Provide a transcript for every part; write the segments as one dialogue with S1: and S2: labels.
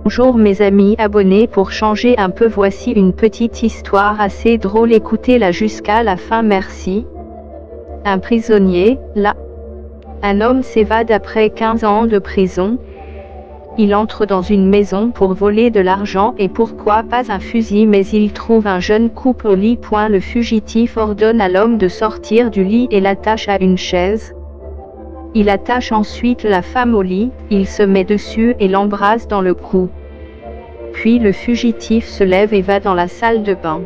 S1: Bonjour mes amis abonnés, pour changer un peu voici une petite histoire assez drôle, écoutez-la jusqu'à la fin, merci. Un prisonnier, là. Un homme s'évade après 15 ans de prison. Il entre dans une maison pour voler de l'argent et pourquoi pas un fusil, mais il trouve un jeune couple au lit. Le fugitif ordonne à l'homme de sortir du lit et l'attache à une chaise. Il attache ensuite la femme au lit, il se met dessus et l'embrasse dans le cou. Puis le fugitif se lève et va dans la salle de bain.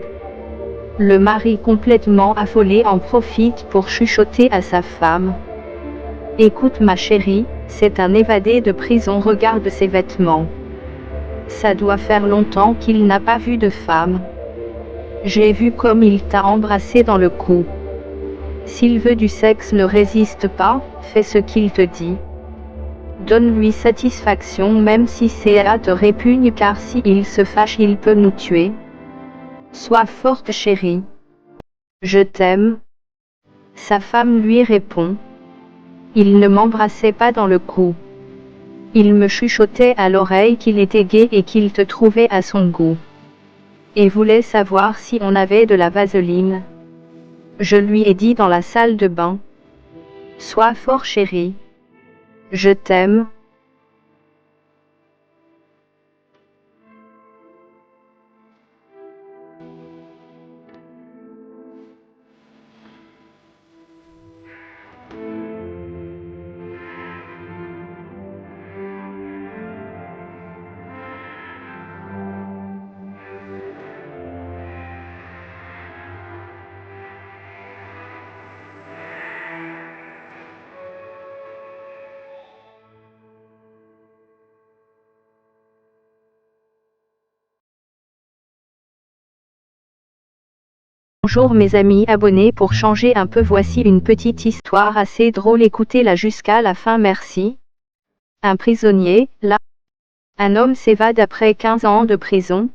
S1: Le mari, complètement affolé, en profite pour chuchoter à sa femme. Écoute ma chérie, c'est un évadé de prison, regarde ses vêtements. Ça doit faire longtemps qu'il n'a pas vu de femme. J'ai vu comme il t'a embrassé dans le cou. S'il veut du sexe, ne résiste pas, fais ce qu'il te dit. Donne-lui satisfaction même si cela te répugne, car si il se fâche il peut nous tuer. Sois forte chérie. Je t'aime. Sa femme lui répond. Il ne m'embrassait pas dans le cou. Il me chuchotait à l'oreille qu'il était gai et qu'il te trouvait à son goût. Et voulait savoir si on avait de la vaseline. Je lui ai dit dans la salle de bain. Sois fort chérie. Je t'aime. Bonjour mes amis abonnés, pour changer un peu voici une petite histoire assez drôle, écoutez-la jusqu'à la fin, merci. Un prisonnier, là. Un homme s'évade après 15 ans de prison.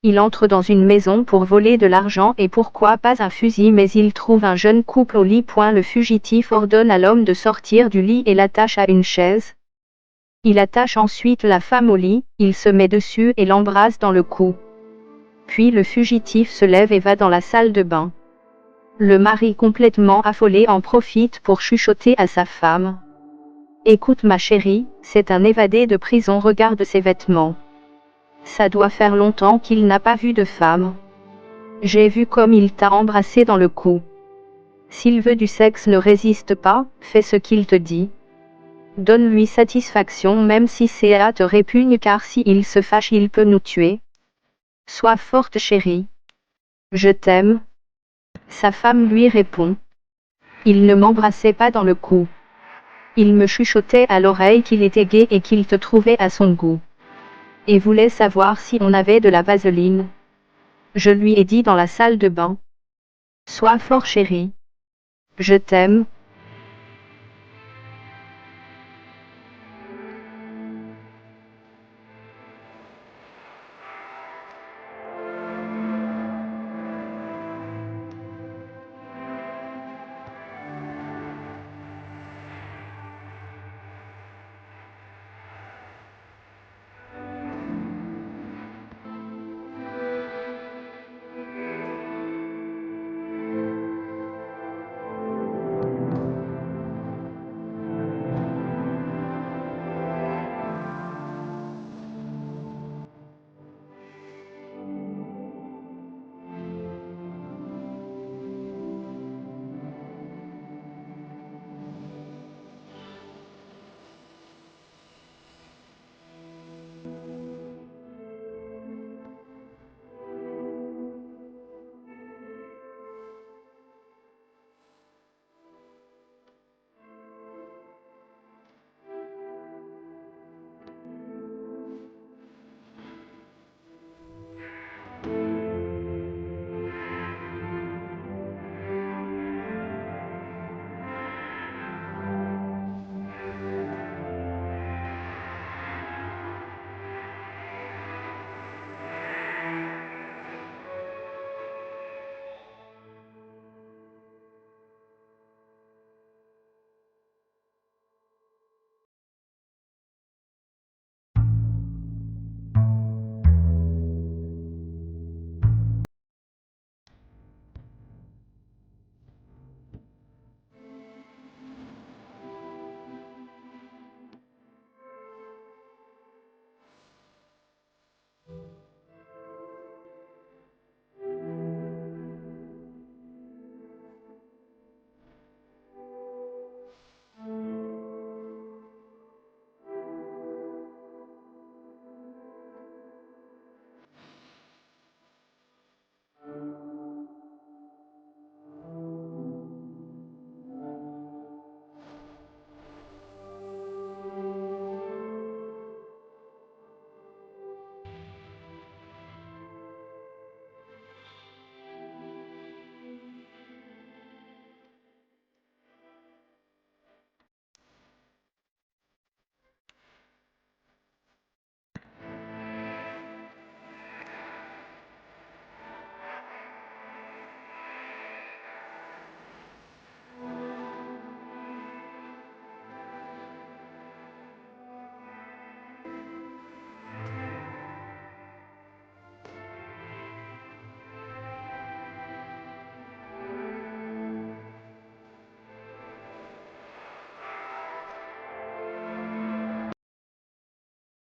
S1: Il entre dans une maison pour voler de l'argent et pourquoi pas un fusil, mais il trouve un jeune couple au lit. Le fugitif ordonne à l'homme de sortir du lit et l'attache à une chaise. Il attache ensuite la femme au lit, il se met dessus et l'embrasse dans le cou. Puis le fugitif se lève et va dans la salle de bain. Le mari, complètement affolé, en profite pour chuchoter à sa femme. Écoute ma chérie, c'est un évadé de prison, regarde ses vêtements. Ça doit faire longtemps qu'il n'a pas vu de femme. J'ai vu comme il t'a embrassé dans le cou. S'il veut du sexe, ne résiste pas, fais ce qu'il te dit. Donne-lui satisfaction même si cela te répugne, car si il se fâche il peut nous tuer. Sois forte chérie. Je t'aime. Sa femme lui répond. Il ne m'embrassait pas dans le cou. Il me chuchotait à l'oreille qu'il était gai et qu'il te trouvait à son goût. Et voulait savoir si on avait de la vaseline. Je lui ai dit dans la salle de bain. Sois fort chérie. Je t'aime.